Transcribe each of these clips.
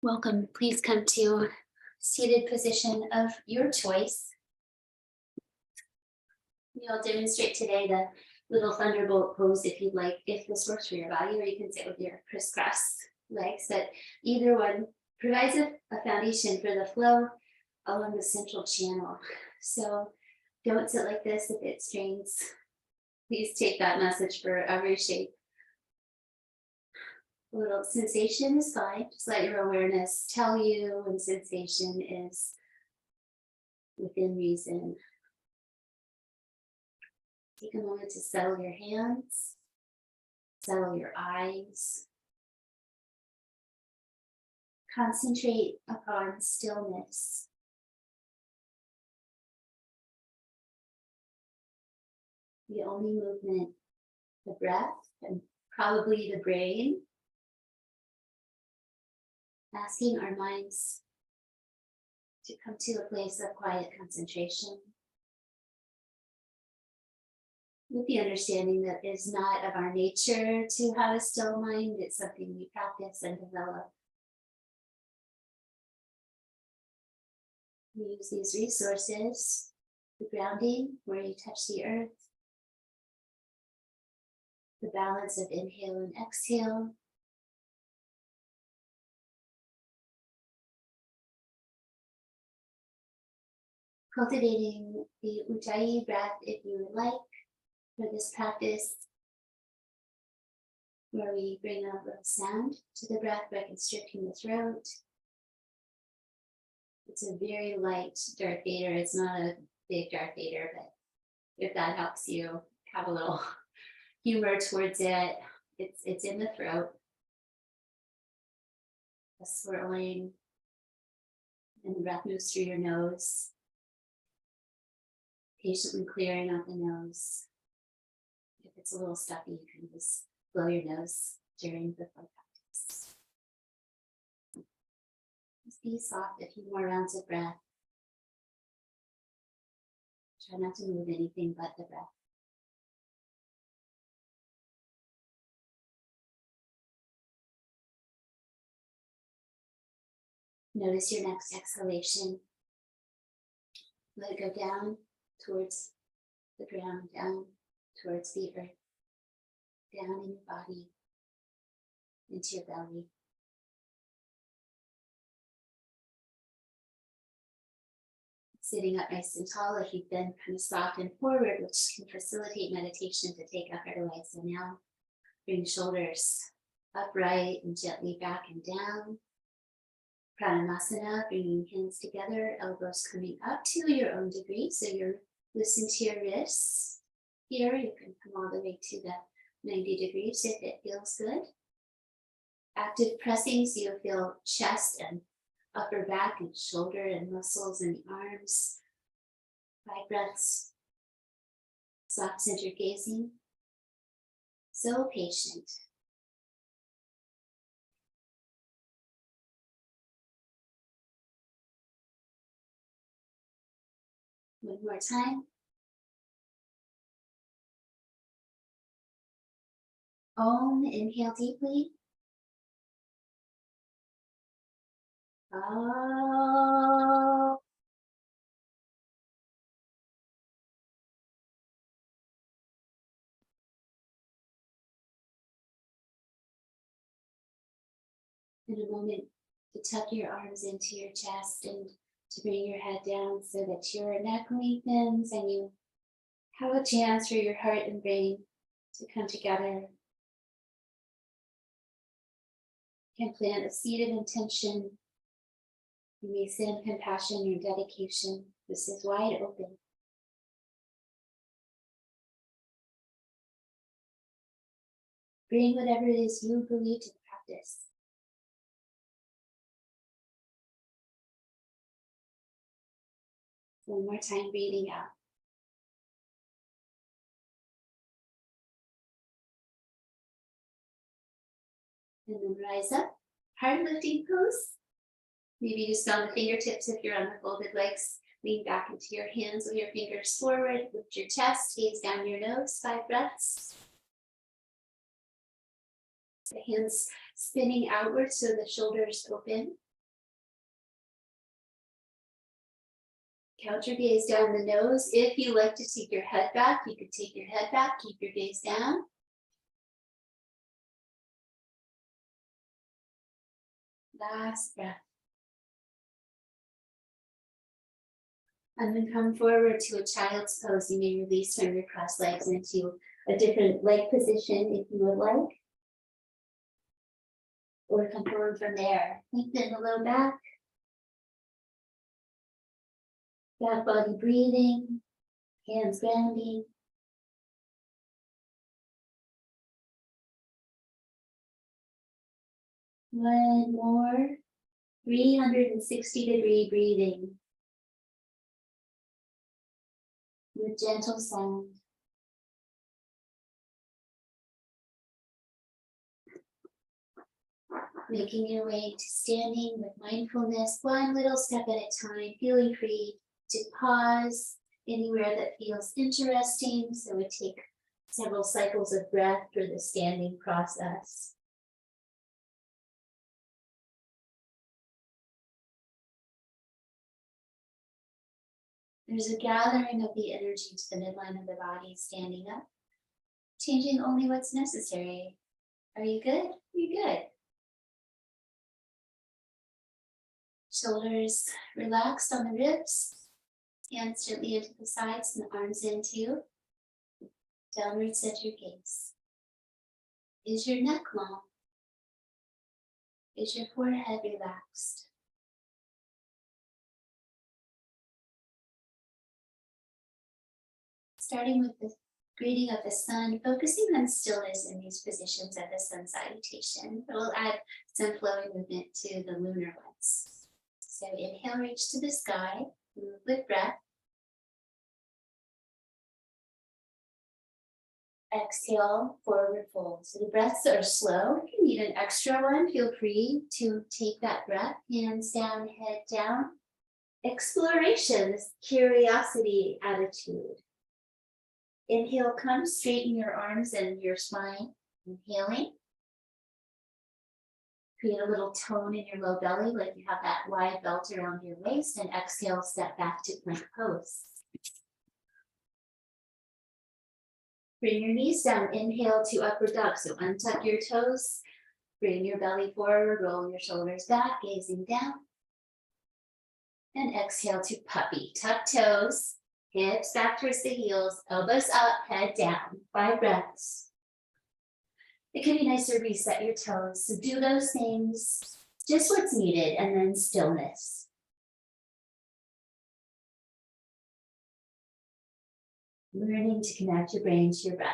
Welcome. Please come to seated position of your choice. We'll demonstrate today the little thunderbolt pose if you'd like, if this works for your body, or you can sit with your crisscross legs. But either one provides a foundation for the flow along the central channel. So don't sit like this if it strains. Please take that message for every shape. A little sensation is fine. Just let your awareness tell you when sensation is within reason. Take a moment to settle your hands, settle your eyes. Concentrate upon stillness. The only movement, the breath, and probably the brain. Asking our minds to come to a place of quiet concentration, with the understanding that it is not of our nature to have a still mind. It's something we practice and develop. We use these resources, the grounding, where you touch the earth, the balance of inhale and exhale, cultivating the Ujjayi breath if you would like for this practice, where we bring a little sound to the breath by constricting the throat. It's a very light Darth Vader. It's not a big Darth Vader, but if that helps you have a little humor towards it, it's in the throat. A swirling, and the breath moves through your nose, patiently clearing out the nose. If it's a little stuffy, you can just blow your nose during the flow practice. Just be soft, a few more rounds of breath. Try not to move anything but the breath. Notice your next exhalation. Let it go down towards the ground, down towards the earth, down in your body, into your belly. Sitting up nice and tall, if you've been kind of soft and forward, which can facilitate meditation to take up right away. So now bring shoulders upright and gently back and down. Pranamasana, bringing hands together, elbows coming up to your own degree. So you're loosen to your wrists. Here, you can come all the way to the 90 degrees if it feels good. Active pressing, so you'll feel chest and upper back and shoulder and muscles in the arms. 5 breaths. Soft centered gazing. So patient. One more time. Om, inhale deeply. Oh. In a moment to tuck your arms into your chest and to bring your head down so that your neck lengthens and you have a chance for your heart and brain to come together. You can plant a seed of intention. You may send compassion or dedication. This is wide open. Bring whatever it is you believe to the practice. One more time, breathing out. And then rise up, hard lifting pose. Maybe just on the fingertips if you're on the folded legs. Lean back into your hands with your fingers forward. Lift your chest, gaze down your nose, 5 breaths. The hands spinning outward so the shoulders open. Couch your gaze down the nose. If you like to take your head back, you could take your head back, keep your gaze down. Last breath. And then come forward to a child's pose. You may release from your crossed legs into a different leg position if you would like. Or come forward from there. Lengthen the low back. Back body breathing. Hands grounding. One more. 360-degree breathing. With gentle sound. Making your way to standing with mindfulness, one little step at a time, feeling free to pause anywhere that feels interesting. So it would take several cycles of breath for the standing process. There's a gathering of the energy to the midline of the body, standing up, changing only what's necessary. Are you good? You're good. Shoulders relaxed on the ribs, hands gently into the sides and the arms into downward center gaze. Is your neck long? Is your forehead relaxed? Starting with the greeting of the sun, focusing on stillness in these positions of the sun salutation. We'll add some flowing movement to the lunar ones. So inhale, reach to the sky, move with breath. Exhale, forward fold. So the breaths are slow. If you need an extra one, feel free to take that breath. Hands down, head down. Exploration, this curiosity attitude. Inhale, come, straighten your arms and your spine. Inhaling. Create a little tone in your low belly, like you have that wide belt around your waist. And exhale, step back to plank pose. Bring your knees down. Inhale to upward dog. So untuck your toes. Bring your belly forward. Roll your shoulders back, gazing down. And exhale to puppy. Tuck toes. Hips back towards the heels. Elbows up, head down. 5 breaths. It can be nice to reset your toes. So do those things, just what's needed, and then stillness. Learning to connect your brain to your breath.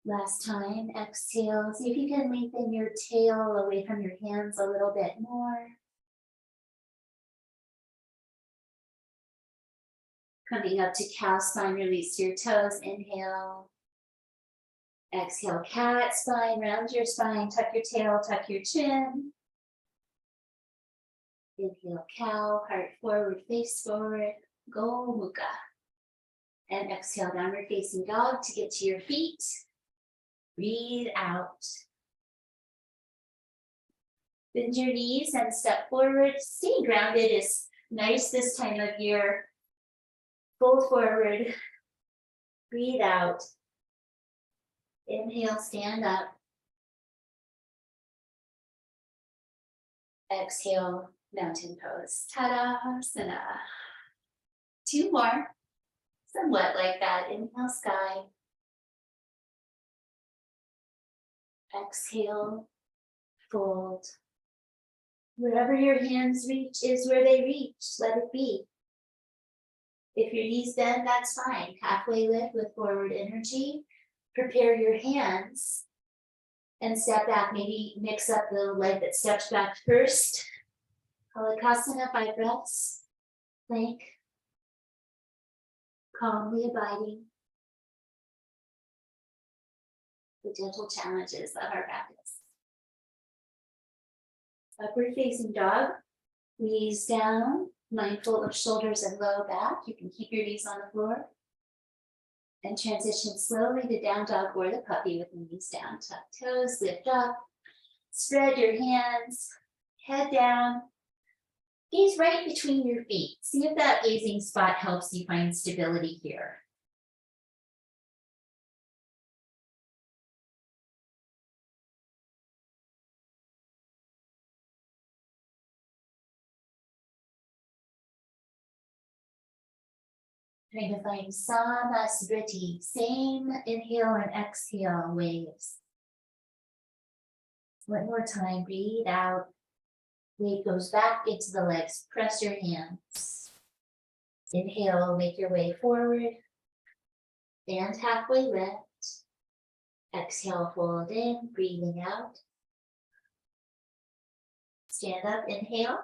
Last time, exhale. See if you can lengthen your tail away from your hands a little bit more. Coming up to cow spine, release your toes. Inhale. Exhale, cat spine, round your spine, tuck your tail, tuck your chin. Inhale, cow, heart forward, face forward, go mukha. And exhale, downward facing dog to get to your feet. Breathe out. Bend your knees and step forward. Stay grounded is nice this time of year. Fold forward. Breathe out. Inhale, stand up. Exhale, mountain pose. Tadasana. 2 more. Somewhat like that. Inhale, sky. Exhale, fold. Wherever your hands reach is where they reach. Let it be. If your knees bend, that's fine. Halfway lift with forward energy. Prepare your hands and step back. Maybe mix up the leg that steps back first. Halakasana, 5 breaths. Plank. Calmly abiding. The gentle challenges of our practice. Upward facing dog. Knees down. Mindful of shoulders and low back. You can keep your knees on the floor. And transition slowly to down dog or the puppy with the knees down. Tuck toes, lift up. Spread your hands, head down. Gaze right between your feet. See if that gazing spot helps you find stability here. Trying to find samasvriti, same inhale and exhale waves. One more time, breathe out. Weight goes back into the legs, press your hands. Inhale, make your way forward. Stand halfway lift. Exhale, fold in, breathing out. Stand up, inhale.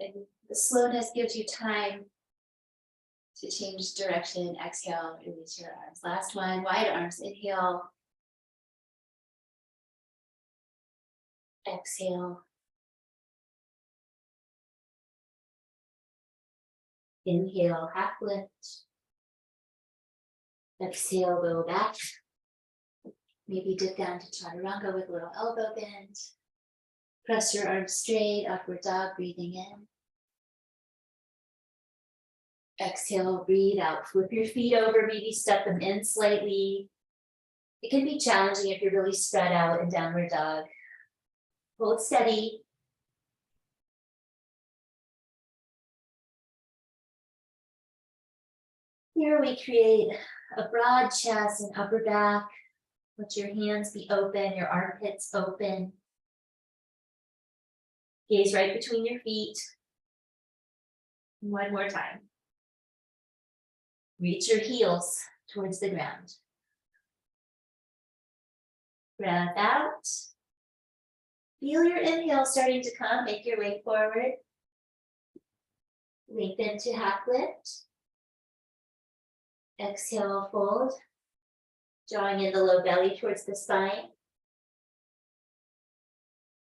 And the slowness gives you time to change direction. Exhale, release your arms. Last one, wide arms. Inhale. Exhale. Inhale, half lift. Exhale, go back. Maybe dip down to chaturanga with a little elbow bend. Press your arms straight, upward dog, breathing in. Exhale, breathe out. Flip your feet over, maybe step them in slightly. It can be challenging if you're really spread out in downward dog. Hold steady. Here we create a broad chest and upper back. Let your hands be open, your armpits open. Gaze right between your feet. One more time. Reach your heels towards the ground. Breath out. Feel your inhale starting to come. Make your way forward. Lengthen to half lift. Exhale, fold. Drawing in the low belly towards the spine.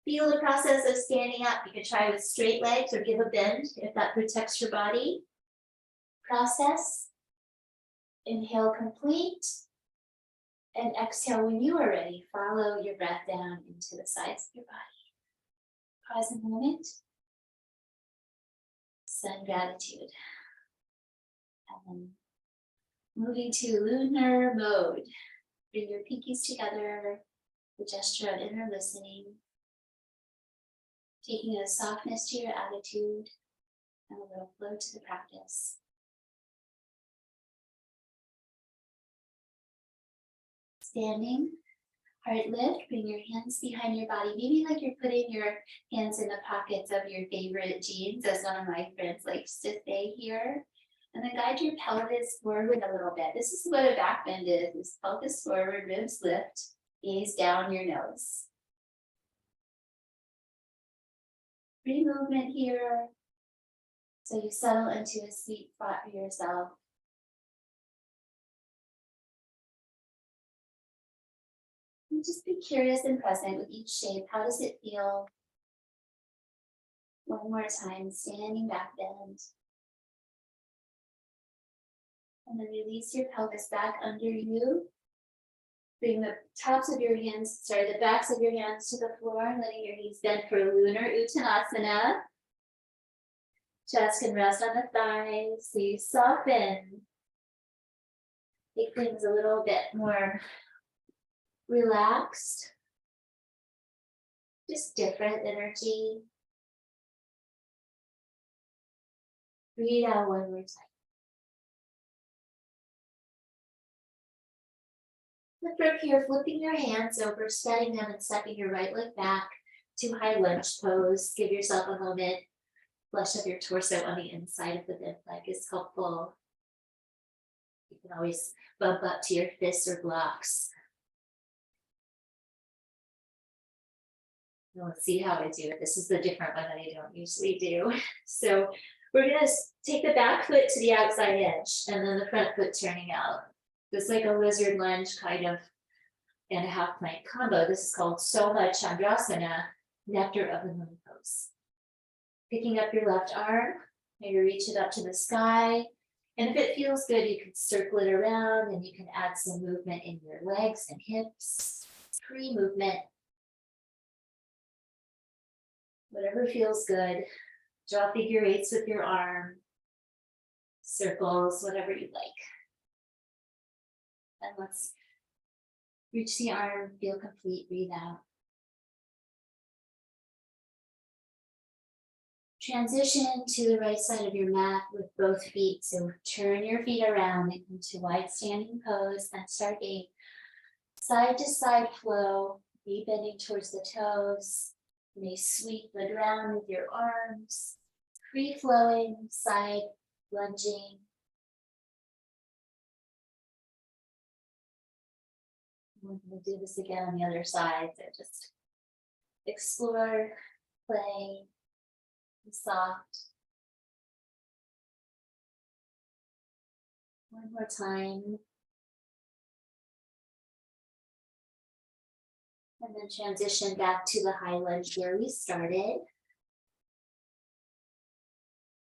Feel the process of standing up. You can try with straight legs or give a bend if that protects your body. Process. Inhale, complete. And exhale when you are ready. Follow your breath down into the sides of your body. Pause a moment. Sun gratitude. And then moving to lunar mode. Bring your pinkies together. The gesture of inner listening. Taking a softness to your attitude and a little flow to the practice. Standing, heart lift, bring your hands behind your body, maybe like you're putting your hands in the pockets of your favorite jeans, as one of my friends likes to say here. And then guide your pelvis forward a little bit. This is what a back bend is pelvis forward, ribs lift, gaze down your nose. Free movement here, so you settle into a sweet spot for yourself. And just be curious and present with each shape. How does it feel? One more time, standing back bend. And then release your pelvis back under you. Bring the tops of your hands, the backs of your hands to the floor, letting your knees bend for lunar uttanasana. Chest can rest on the thighs, so you soften. Make things a little bit more relaxed. Just different energy. Breathe out one more time. From here, flipping your hands over, spreading them and stepping your right leg back to high lunge pose. Give yourself a moment. Flush up your torso on the inside of the bent leg is helpful. You can always bump up to your fists or blocks. Now let's see how I do it. This is the different one that I don't usually do. So we're going to take the back foot to the outside edge and then the front foot turning out. Just like a lizard lunge kind of and a half plank combo. This is called Soma Chandrasana, nectar of the moon pose. Picking up your left arm, maybe reach it up to the sky. And if it feels good, you can circle it around and you can add some movement in your legs and hips. free movement. Whatever feels good. Draw figure eights with your arm. Circles, whatever you like. And let's reach the arm, feel complete, breathe out. Transition to the right side of your mat with both feet. So turn your feet around and come to wide standing pose and start a side to side flow. Be bending towards the toes. You may sweep the ground with your arms. Free flowing, side lunging. We're going to do this again on the other side. So just explore, play, be soft. One more time. And then transition back to the high lunge where we started.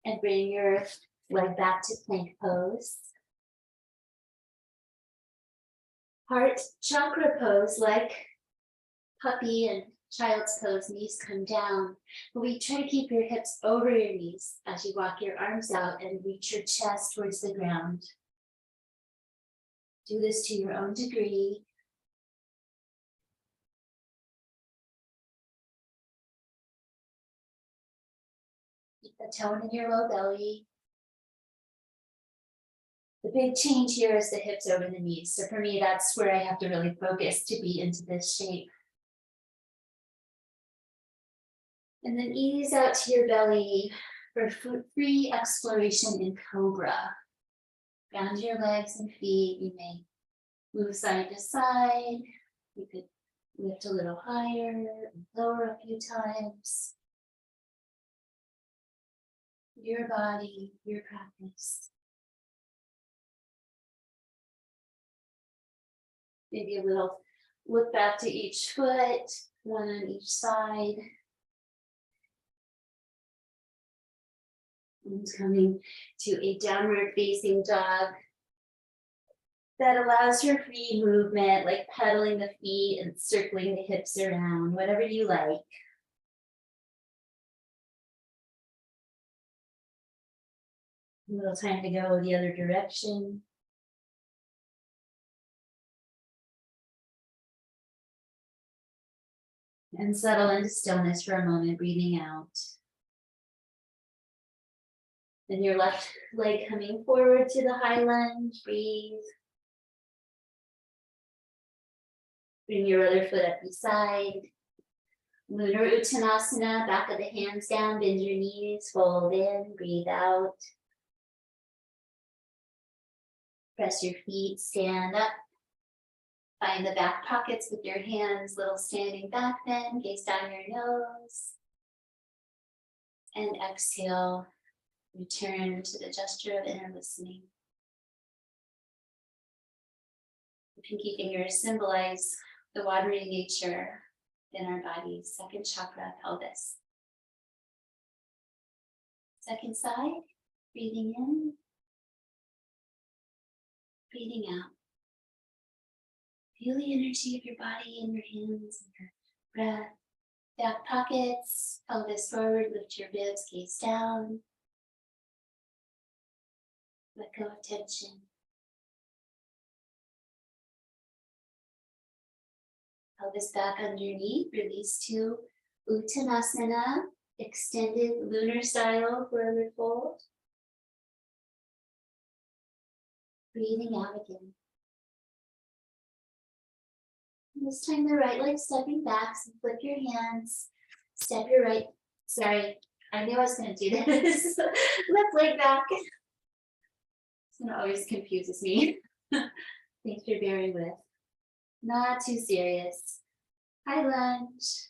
And bring your leg back to plank pose. Heart chakra pose, like puppy and child's pose, knees come down. But we try to keep your hips over your knees as you walk your arms out and reach your chest towards the ground. Do this to your own degree. Keep the tone in your low belly. The big change here is the hips over the knees. So for me, that's where I have to really focus to be into this shape. And then ease out to your belly for free exploration in Cobra. Ground your legs and feet. You may move side to side. You could lift a little higher and lower a few times. Your body, your practice. Maybe a little look back to each foot, one on each side. And coming to a downward facing dog that allows your free movement, like pedaling the feet and circling the hips around, whatever you like. A little time to go the other direction. And settle into stillness for a moment, breathing out. Then your left leg coming forward to the high lunge, breathe. Bring your other foot up beside. Lunar Uttanasana, back of the hands down, bend your knees, fold in, breathe out. Press your feet, stand up. Find the back pockets with your hands, little standing back bend, gaze down your nose. And exhale, return to the gesture of inner listening. The pinky fingers symbolize the watery nature in our bodies, second chakra, pelvis. Second side, breathing in, breathing out. Feel the energy of your body in your hands and your breath. Back pockets, pelvis forward, lift your ribs, gaze down. Let go of tension. Pelvis back underneath, release to Uttanasana, extended lunar style forward fold. Breathing out again. This time the right leg stepping back, so flip your hands, step your right, sorry, I knew I was gonna do this. Left leg back. This one always confuses me. Thanks for bearing with. Not too serious. High lunge.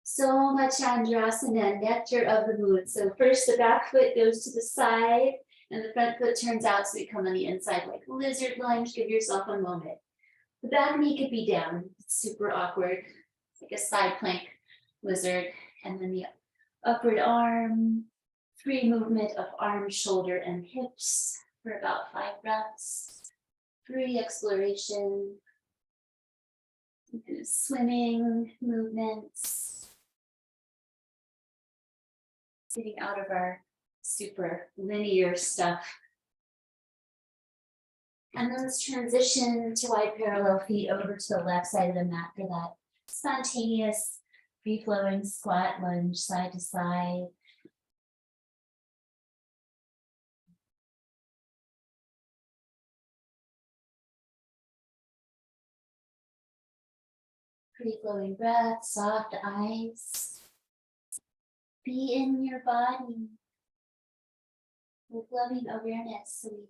So much Andrasana, nectar of the moon. So first the back foot goes to the side and the front foot turns out, so you come on the inside like lizard lunge. Give yourself a moment. The back knee could be down. It's super awkward. It's like a side plank lizard. And then the upward arm, free movement of arms, shoulder, and hips for about 5 breaths. free exploration, kind of swimming movements, getting out of our super linear stuff. And then let's transition to wide parallel feet over to the left side of the mat for that spontaneous, free-flowing squat lunge side to side. Free-flowing breath, soft eyes. Be in your body with loving awareness. So we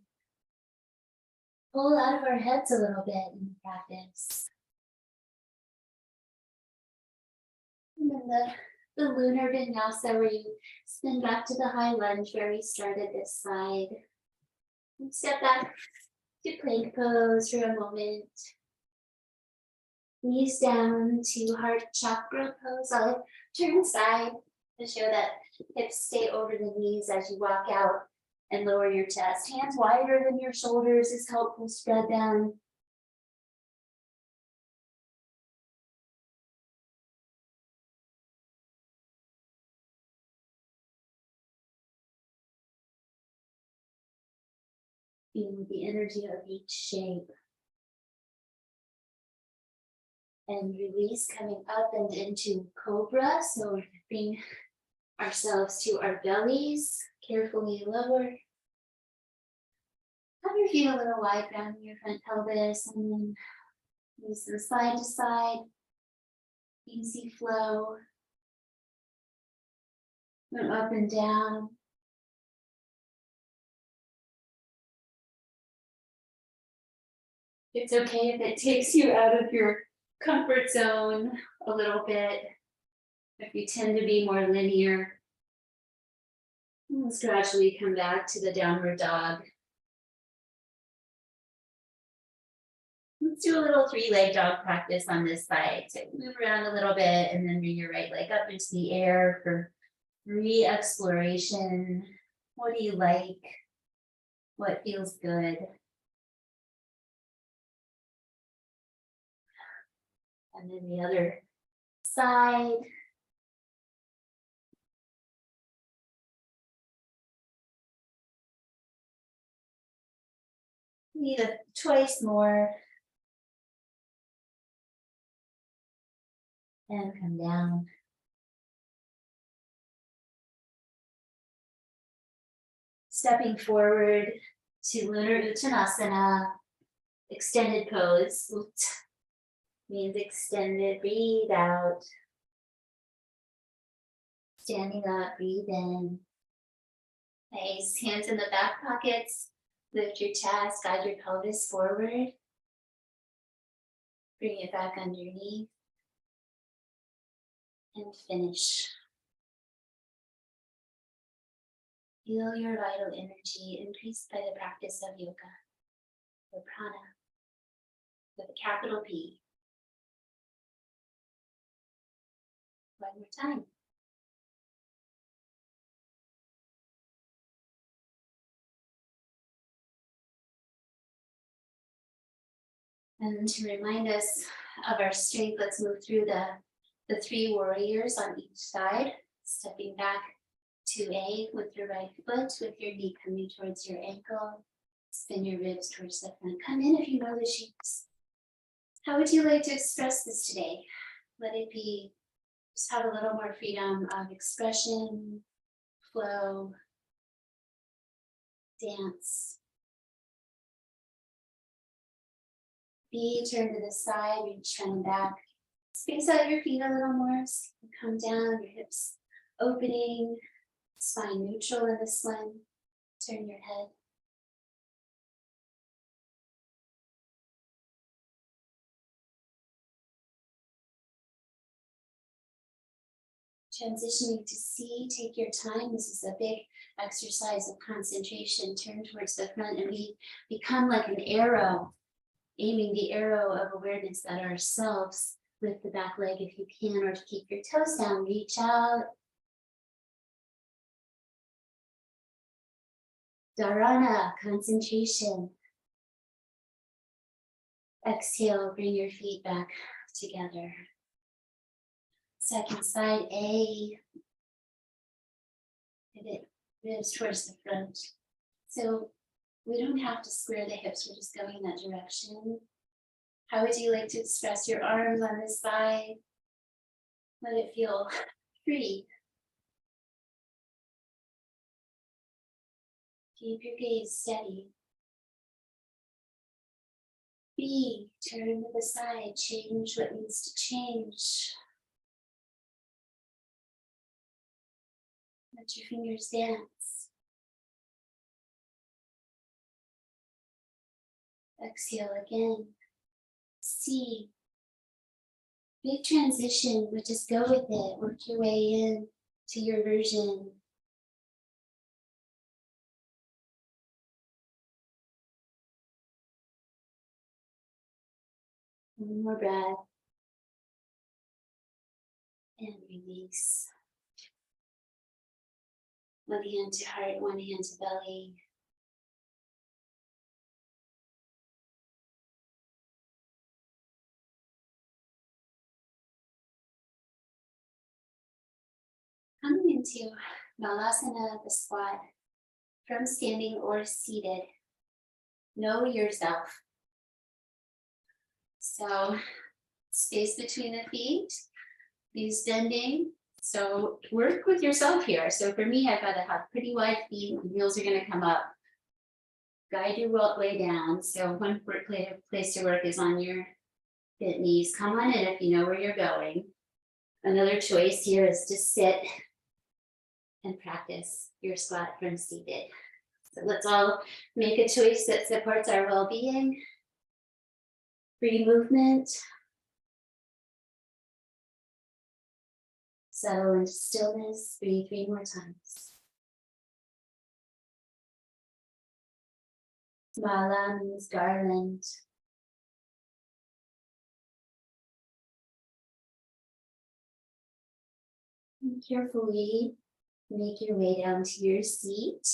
pull out of our heads a little bit in practice. And then the lunar vinyasa, where you spin back to the high lunge where we started this side. And step back to plank pose for a moment. Knees down to heart chakra pose. I'll turn side to show that hips stay over the knees as you walk out and lower your chest. Hands wider than your shoulders is helpful. Spread them. Feel the energy of each shape. And release coming up and into cobra. So we're bring ourselves to our bellies. Carefully lower. Have your feet a little wide, grounding your front pelvis, and then use them side to side. Easy flow. Go up and down. It's okay if it takes you out of your comfort zone a little bit. If you tend to be more linear, let's gradually come back to the downward dog. Let's do a little 3-leg dog practice on this side. So move around a little bit and then bring your right leg up into the air for free exploration. What do you like? What feels good? And then the other side. Need a twice more. And come down. Stepping forward to Lunar Uttanasana, extended pose. Means extended, breathe out. Standing up, breathe in. Nice, hands in the back pockets. Lift your chest, guide your pelvis forward. Bring it back underneath. And finish. Feel your vital energy increased by the practice of yoga, or prana, with a capital P. One more time. And to remind us of our strength, let's move through the 3 warriors on each side, stepping back to A with your right foot, with your knee coming towards your ankle. Spin your ribs towards the front. Come in if you know the shapes. How would you like to express this today? Let it be, just have a little more freedom of expression, flow, dance. B, turn to the side, reach front and back. Space out your feet a little more. So you can come down, your hips opening, spine neutral in this one. Turn your head. Transitioning to C, take your time. This is a big exercise of concentration. Turn towards the front and we become like an arrow, aiming the arrow of awareness at ourselves. Lift the back leg if you can, or to keep your toes down, reach out. Dharana, concentration. Exhale, bring your feet back together. Second side, A. Pivot ribs towards the front. So we don't have to square the hips, we're just going in that direction. How would you like to express your arms on this side? Let it feel free. Keep your gaze steady. B, turn to the side, change what needs to change. Let your fingers dance. Exhale again. C. Big transition, but just go with it. Work your way in to your version. One more breath. And release. One hand to heart, one hand to belly. Coming into Malasana, the squat, from standing or seated. Know yourself. So, space between the feet, knees bending. So work with yourself here. So for me, I've got to have pretty wide feet. The heels are going to come up. Guide your way down. So one place to work is on your bent knees. Come on in if you know where you're going. Another choice here is to sit and practice your squat from seated. So let's all make a choice that supports our well-being. Free movement. Settle into stillness. Breathe 3 more times. Mala means garland. And carefully make your way down to your seat.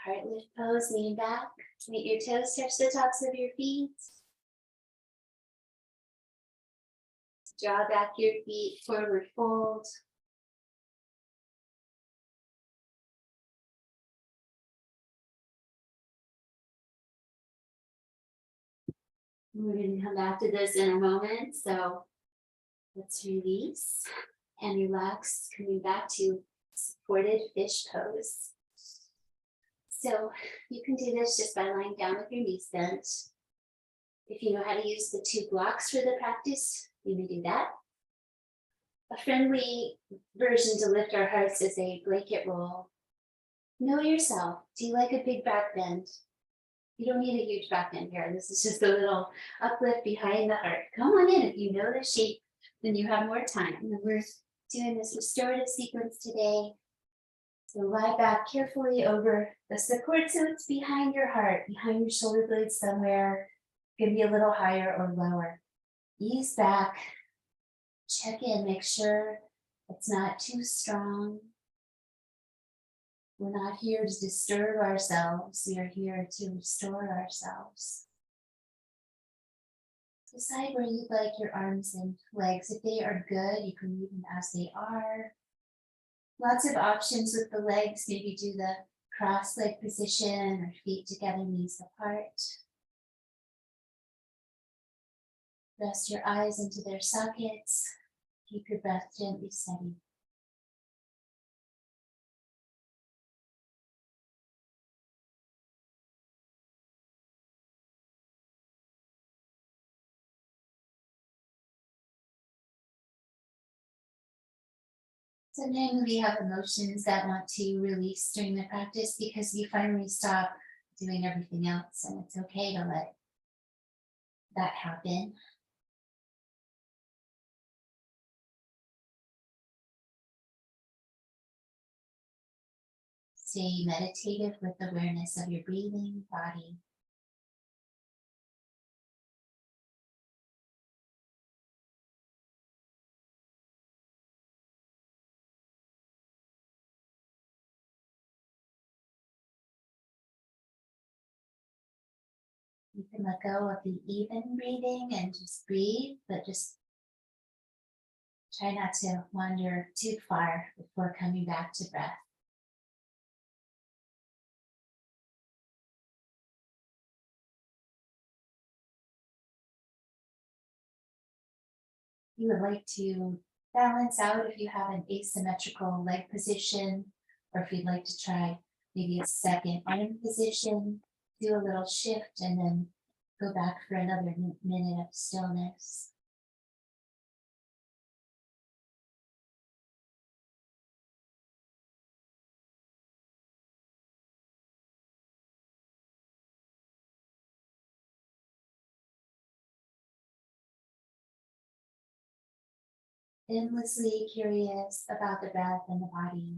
Heart lift pose, lean back. Meet your toes, touch the tops of your feet. Draw back your feet, forward fold. We're going to come back to this in a moment, so let's release and relax, coming back to supported fish pose. So you can do this just by lying down with your knees bent. If you know how to use the 2 blocks for the practice, you may do that. A friendly version to lift our hearts is a blanket roll. Know yourself. Do you like a big back bend? You don't need a huge back bend here. This is just a little uplift behind the heart. Come on in if you know the shape, then you have more time. And we're doing this restorative sequence today. So lie back carefully over the support so it's behind your heart, behind your shoulder blades somewhere. Can be a little higher or lower. Ease back. Check in, make sure it's not too strong. We're not here to disturb ourselves. We are here to restore ourselves. Decide where you'd like your arms and legs. If they are good, you can leave them as they are. Lots of options with the legs. Maybe do the cross leg position or feet together, knees apart. Rest your eyes into their sockets. Keep your breath gently steady. Sometimes we have emotions that want to release during the practice because we finally stop doing everything else, and it's okay to let that happen. Stay meditative with awareness of your breathing, body. You can let go of the even breathing and just breathe, but just try not to wander too far before coming back to breath. You would like to balance out if you have an asymmetrical leg position, or if you'd like to try maybe a second arm position, do a little shift and then go back for another minute of stillness. Endlessly curious about the breath and the body.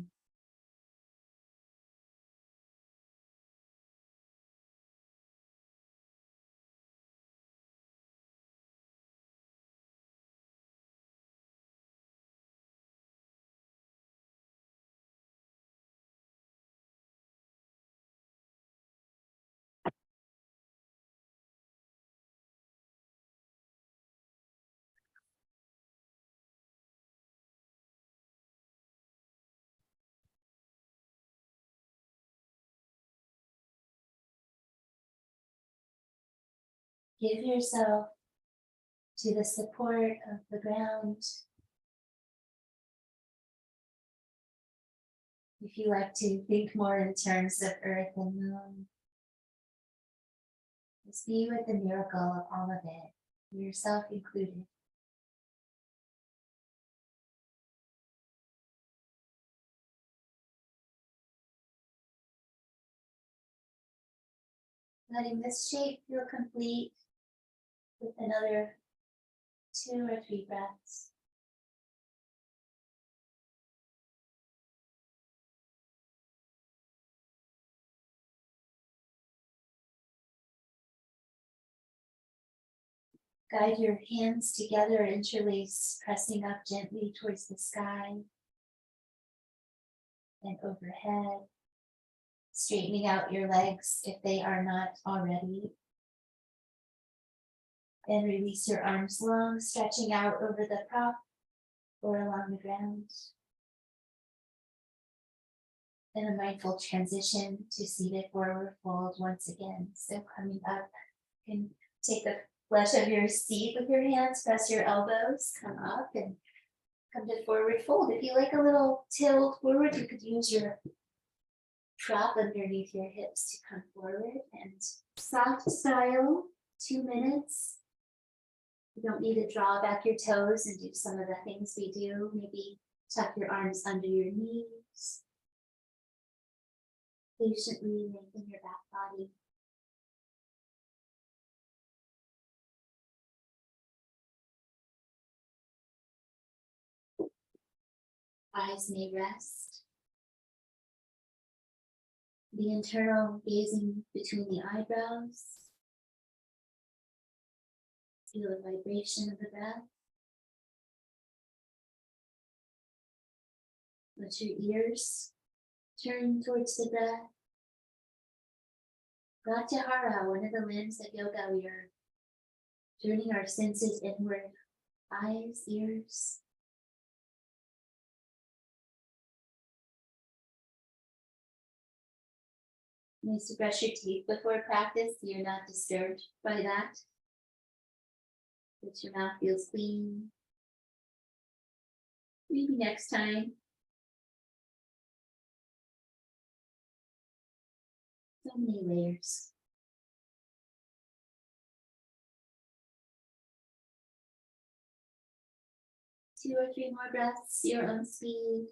Give yourself to the support of the ground. If you like to think more in terms of earth and moon, just be with the miracle of all of it, yourself included. Letting this shape feel complete with another 2 or 3 breaths. Guide your hands together, interlace, pressing up gently towards the sky and overhead. Straightening out your legs if they are not already. And release your arms long, stretching out over the prop or along the ground. And a mindful transition to seated forward fold once again. So coming up, you can take the flesh of your seat with your hands, press your elbows, come up and come to forward fold. If you like a little tilt forward, you could use your prop underneath your hips to come forward, and soft style, 2 minutes. You don't need to draw back your toes and do some of the things we do. Maybe tuck your arms under your knees. Patiently lengthen your back body. Eyes may rest. The internal gazing between the eyebrows. Feel the vibration of the breath. Let your ears turn towards the breath. Pratyahara, one of the limbs of yoga, we are turning our senses inward. Eyes, ears. Nice to brush your teeth before practice, so you're not disturbed by that. That your mouth feels clean. Maybe next time. So many layers. Two or three more breaths, your own speed.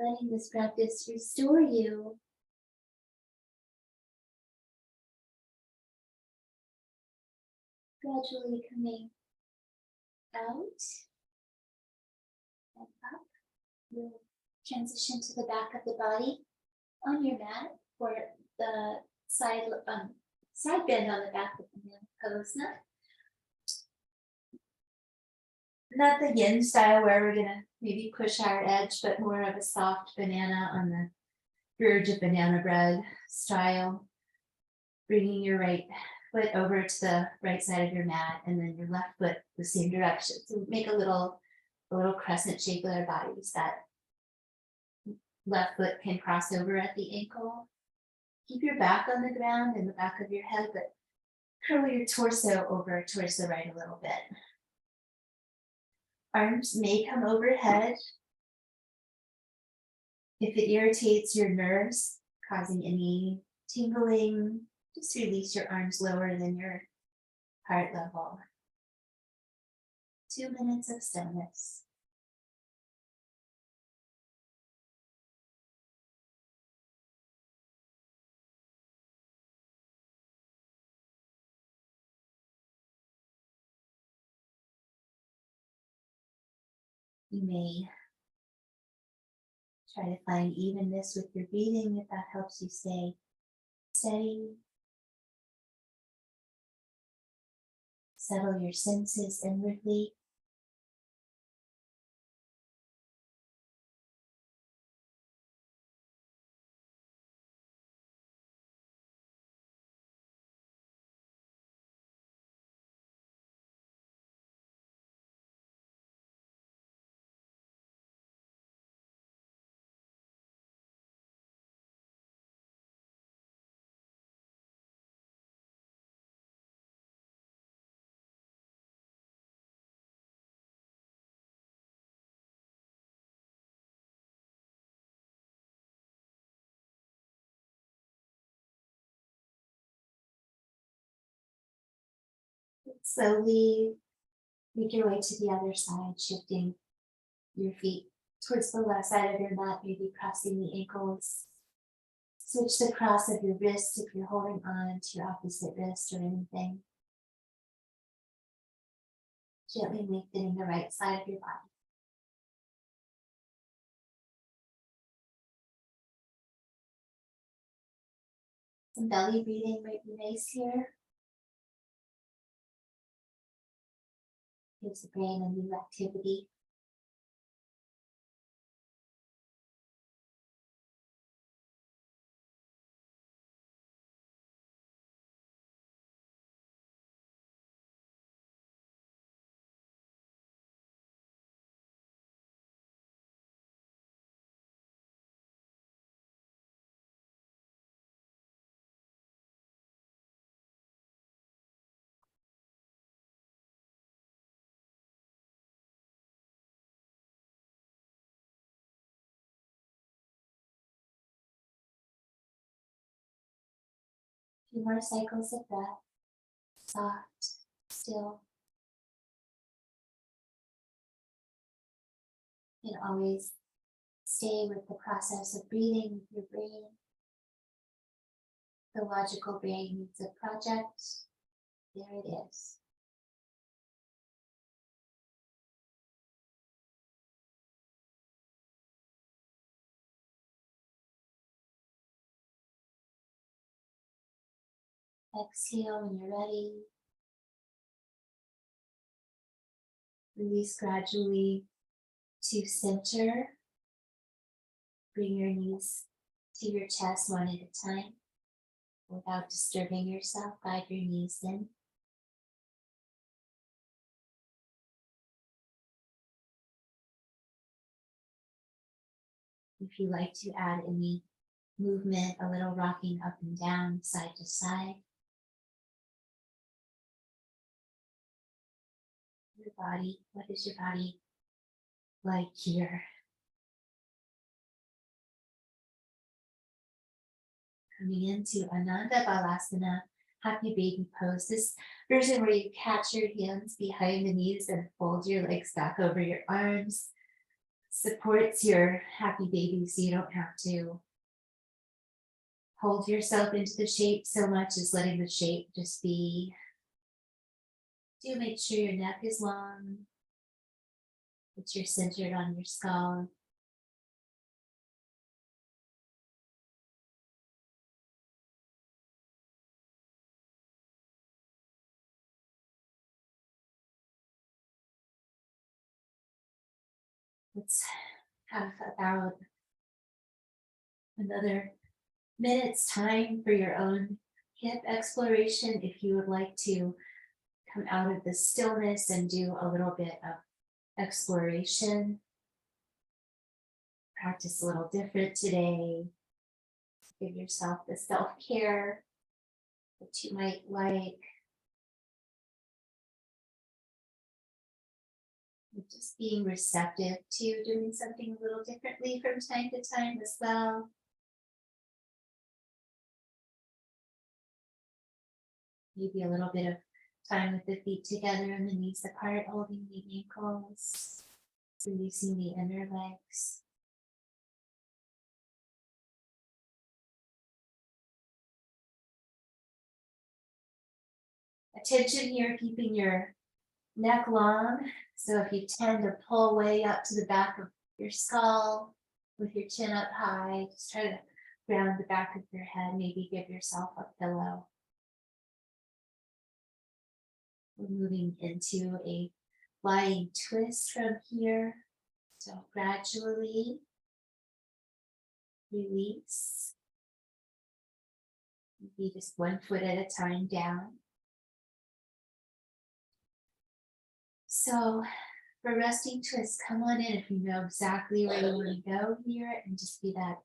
Letting this practice restore you. Gradually coming out and up. We'll transition to the back of the body on your mat for the side bend on the back of the mat. pose now. Not the yin style where we're gonna maybe push our edge, but more of a soft banana on the verge of banana bread style. Bringing your right foot over to the right side of your mat and then your left foot the same direction. So make a little crescent shape with our bodies. That left foot can cross over at the ankle. Keep your back on the ground and the back of your head, but curl your torso over towards the right a little bit. Arms may come overhead. If it irritates your nerves, causing any tingling, just release your arms lower than your heart level. 2 minutes of stillness. You may try to find evenness with your breathing if that helps you stay steady. Settle your senses inwardly. Slowly make your way to the other side, shifting your feet towards the left side of your mat, maybe crossing the ankles. Switch the cross of your wrist if you're holding on to your opposite wrist or anything. Gently lengthening the right side of your body. Some belly breathing might be nice here. Gives the brain a new activity. A few more cycles of breath. Soft, still. And always stay with the process of breathing with your brain. The logical brain needs a project. There it is. Exhale when you're ready. Release gradually to center. Bring your knees to your chest one at a time. Without disturbing yourself, guide your knees in. If you like to add any movement, a little rocking up and down, side to side. Your body, what is your body like here? Coming into Ananda Balasana, happy baby pose. This version where you catch your hands behind the knees and fold your legs back over your arms. Supports your happy baby so you don't have to hold yourself into the shape so much as letting the shape just be. Do make sure your neck is long, that you're centered on your skull. let's have about another minute's time for your own hip exploration. If you would like to come out of the stillness and do a little bit of exploration, practice a little different today. Give yourself the self-care that you might like. Just being receptive to doing something a little differently from time to time as well. Maybe a little bit of time with the feet together and the knees apart, holding the ankles, releasing the inner legs. Attention here, keeping your neck long. So if you tend to pull way up to the back of your skull with your chin up high, just try to ground the back of your head. Maybe give yourself a pillow. We're moving into a lying twist from here. So gradually release. Maybe just 1 foot at a time down. So for resting twist, come on in if you know exactly where you want to go here, and just be that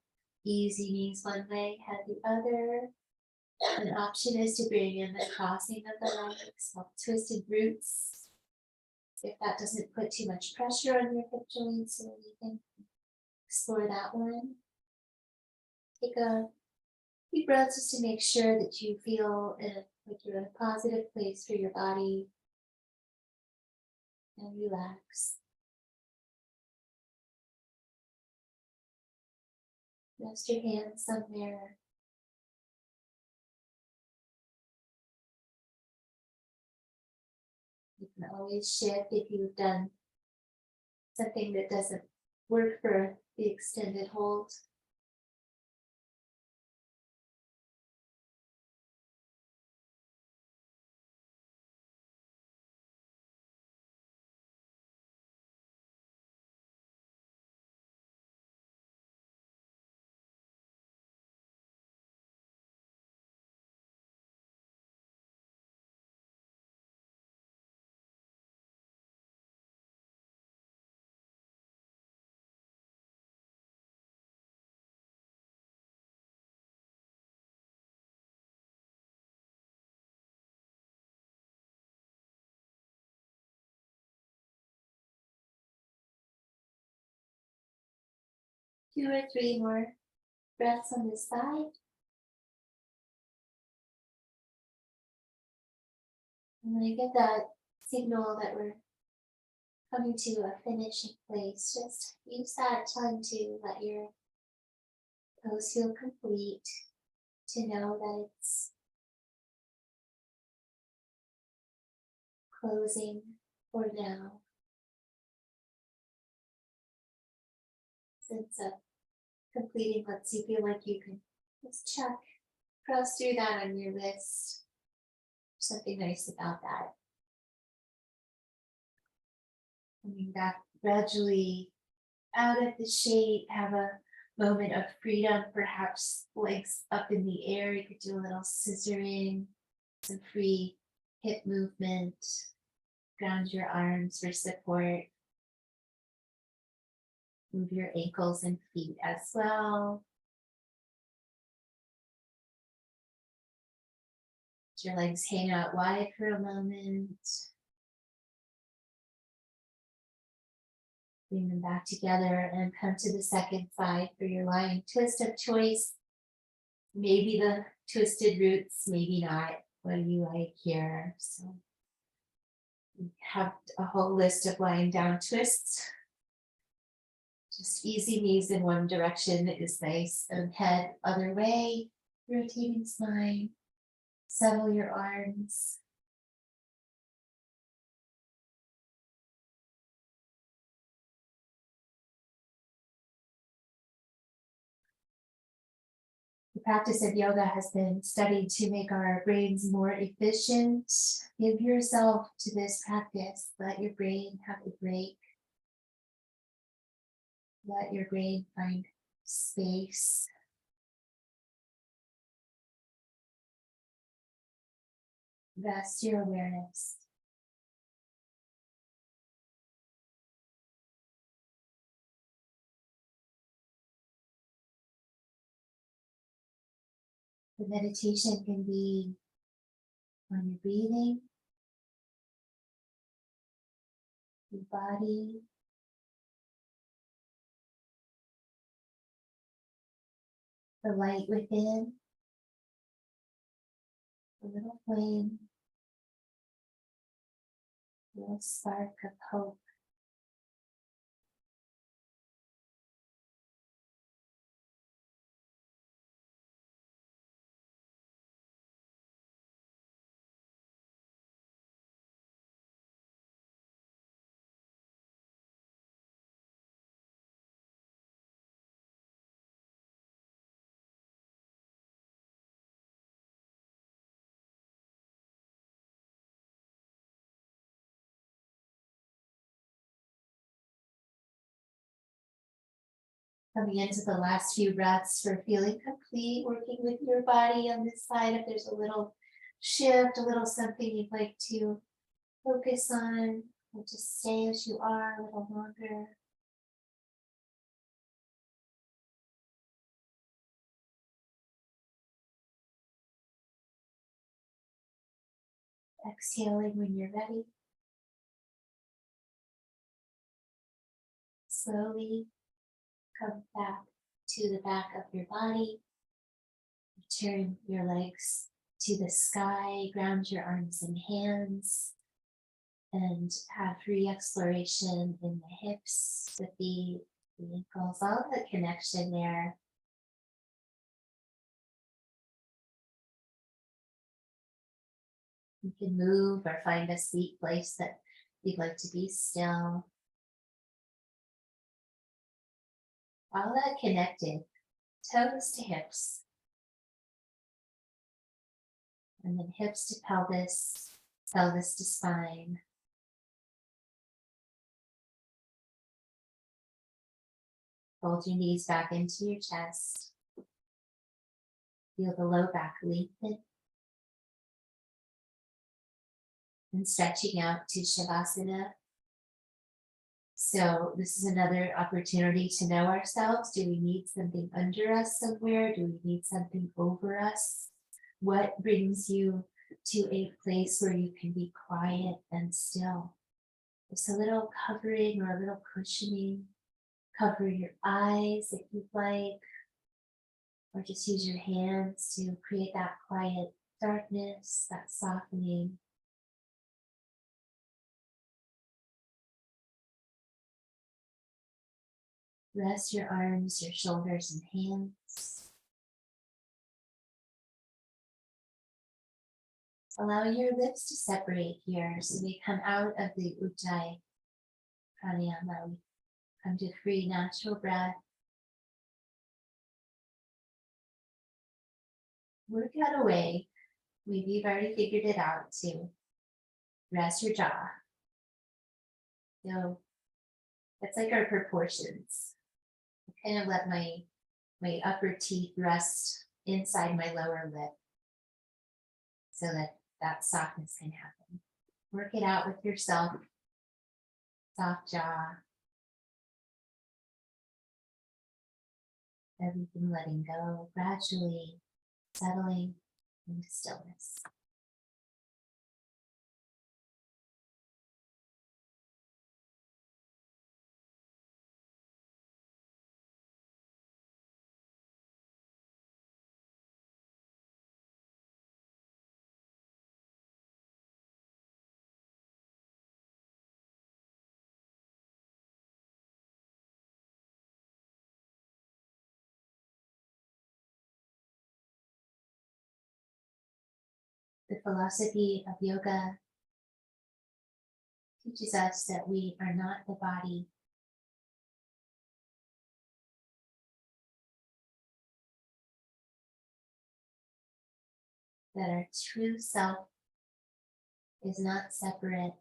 easy knees one way, head the other. An option is to bring in the crossing of the legs, twisted roots. If that doesn't put too much pressure on your hip joints, so you can explore that one. Take a few breaths just to make sure that you feel like you're in a positive place for your body. And relax. Rest your hands somewhere. You can always shift if you've done something that doesn't work for the extended hold. Two or three more breaths on this side. And when I get that signal that we're coming to a finishing place, just use that time to let your pose feel complete, to know that it's closing for now. Sense of completing lets you feel like you can just check, cross through that on your list. Something nice about that. Coming back gradually out of the shape, have a moment of freedom, perhaps legs up in the air. You could do a little scissoring, some free hip movement, ground your arms for support. Move your ankles and feet as well. Let your legs hang out wide for a moment. Bring them back together and come to the second side for your lying twist of choice. Maybe the twisted roots, maybe not. What do you like here? So we have a whole list of lying down twists. Just easy knees in one direction is nice, and head other way, rotating spine, settle your arms. The practice of yoga has been studied to make our brains more efficient. Give yourself to this practice. Let your brain have a break. Let your brain find space. Rest your awareness. The meditation can be on your breathing, your body, the light within, the little flame, a little spark of hope. Coming into the last few breaths for feeling complete, working with your body on this side. If there's a little shift, a little something you'd like to focus on, or just stay as you are a little longer. Exhaling when you're ready. Slowly come back to the back of your body. Turn your legs to the sky, ground your arms and hands, and have re-exploration in the hips, the feet, the ankles, all the connection there. You can move or find a seat place that you'd like to be still. All that connected, toes to hips. And then hips to pelvis, pelvis to spine. Fold your knees back into your chest. Feel the low back lengthen. And stretching out to Shavasana. So this is another opportunity to know ourselves. Do we need something under us somewhere? Do we need something over us? What brings you to a place where you can be quiet and still? Just a little covering or a little cushioning. Cover your eyes if you'd like, or just use your hands to create that quiet darkness, that softening. Rest your arms, your shoulders, and hands. Allow your lips to separate here so we come out of the Ujjayi pranayama. We come to free natural breath. Work out a way, maybe you've already figured it out, to rest your jaw. So that's like our proportions. I kind of let my upper teeth rest inside my lower lip so that softness can happen. Work it out with yourself. Soft jaw. Everything letting go, gradually settling into stillness. The philosophy of yoga teaches us that we are not the body. That our true self is not separate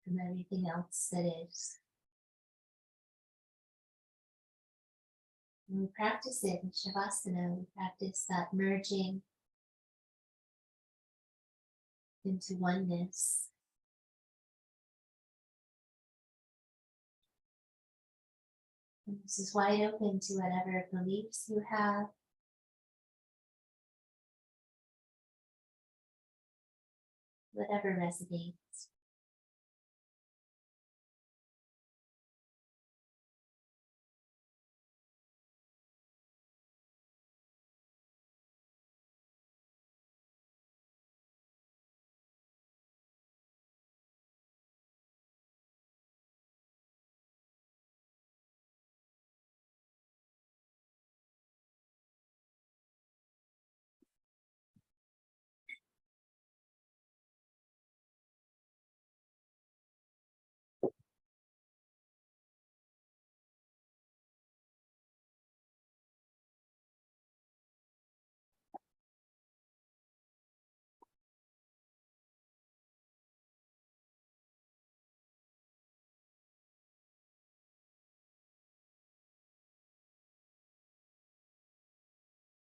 from everything else that is. And we practice it in Shavasana. We practice that merging into oneness. And this is wide open to whatever beliefs you have. Whatever resonates.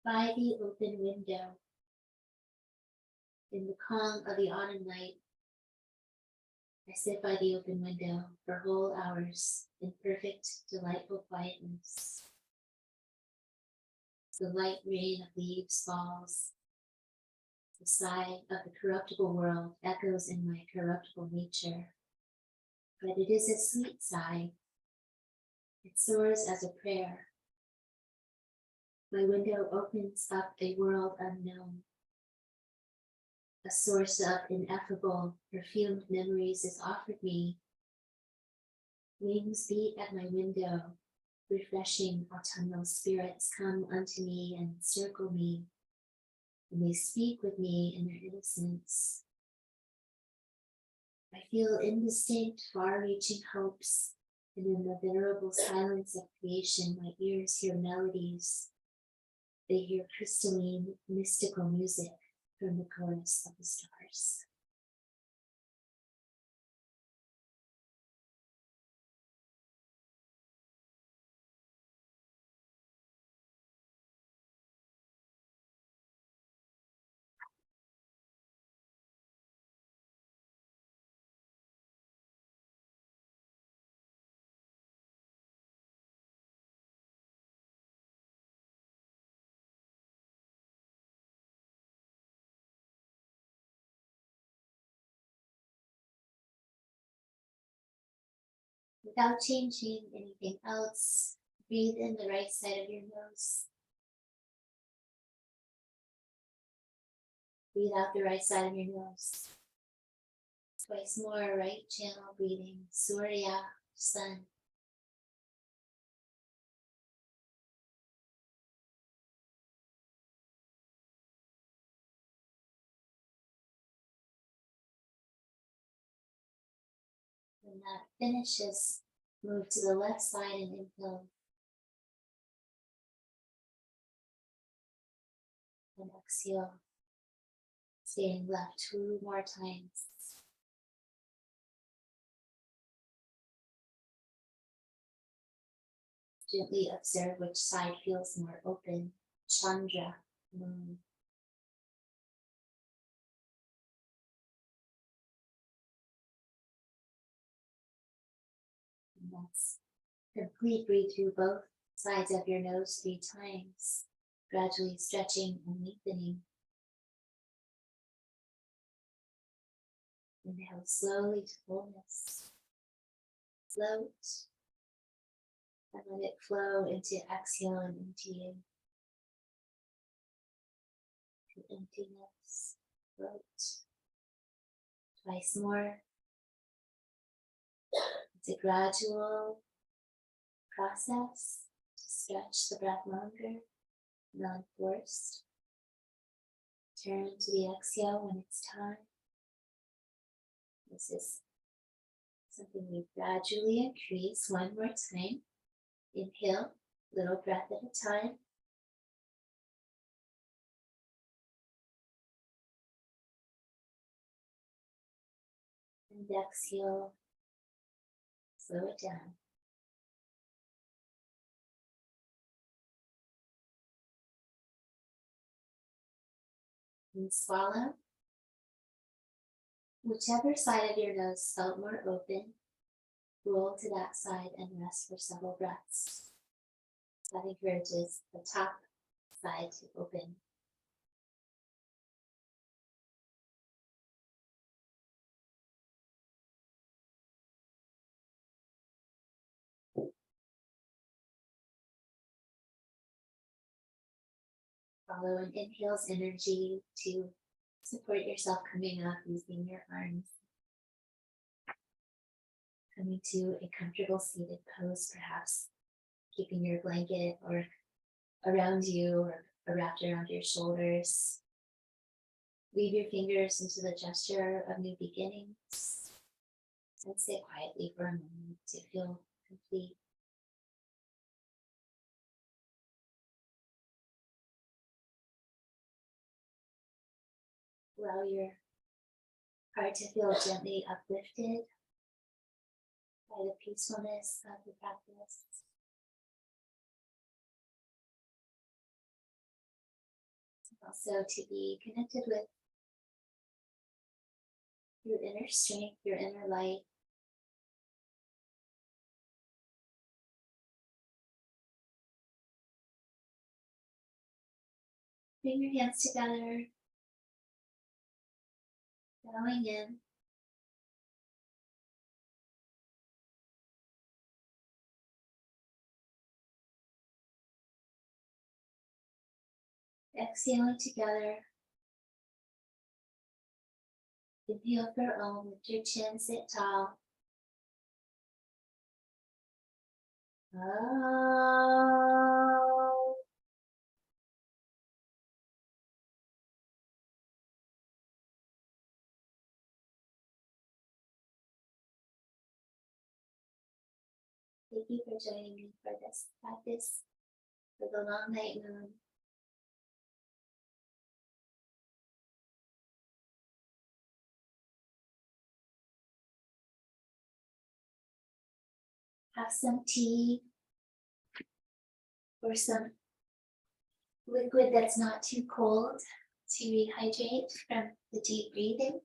By the open window, in the calm of the autumn night, I sit by the open window for whole hours in perfect, delightful quietness. The light rain of leaves falls. The sigh of the corruptible world echoes in my corruptible nature. But it is a sweet sigh. It soars as a prayer. My window opens up a world unknown. A source of ineffable, perfumed memories is offered me. Wings beat at my window. Refreshing autumnal spirits come unto me and circle me. And they speak with me in their innocence. I feel indistinct, far-reaching hopes, and in the venerable silence of creation, my ears hear melodies. They hear crystalline, mystical music from the chorus of the stars. Without changing anything else, breathe in the right side of your nose. Breathe out the right side of your nose. Twice more, right channel breathing, Surya, sun. When that finishes, move to the left side and inhale. And exhale, staying left 2 more times. Gently observe which side feels more open. Chandra, moon. And that's complete. Breathe through both sides of your nose 3 times, gradually stretching and lengthening. Inhale slowly to fullness. Float. And let it flow into exhale and emptying. To emptiness. Float. Twice more. It's a gradual process to stretch the breath longer, non-forced. Turn to the exhale when it's time. This is something we gradually increase. 1 more time. Inhale, little breath at a time. And exhale, slow it down. And swallow. Whichever side of your nose felt more open, roll to that side and rest for several breaths. That encourages the top side to open. Follow an inhale's energy to support yourself coming up using your arms. Coming to a comfortable seated pose, perhaps keeping your blanket or around you or wrapped around your shoulders. Weave your fingers into the gesture of new beginnings and sit quietly for a moment to feel complete. Allow your heart to feel gently uplifted by the peacefulness of the practice. Also to be connected with your inner strength, your inner light. Bring your hands together, bowing in. Exhaling together. Inhale for Om, lift your chin, sit tall. Om. Thank you for joining me for this practice for the long night moon. Have some tea or some liquid that's not too cold to rehydrate from the deep breathing.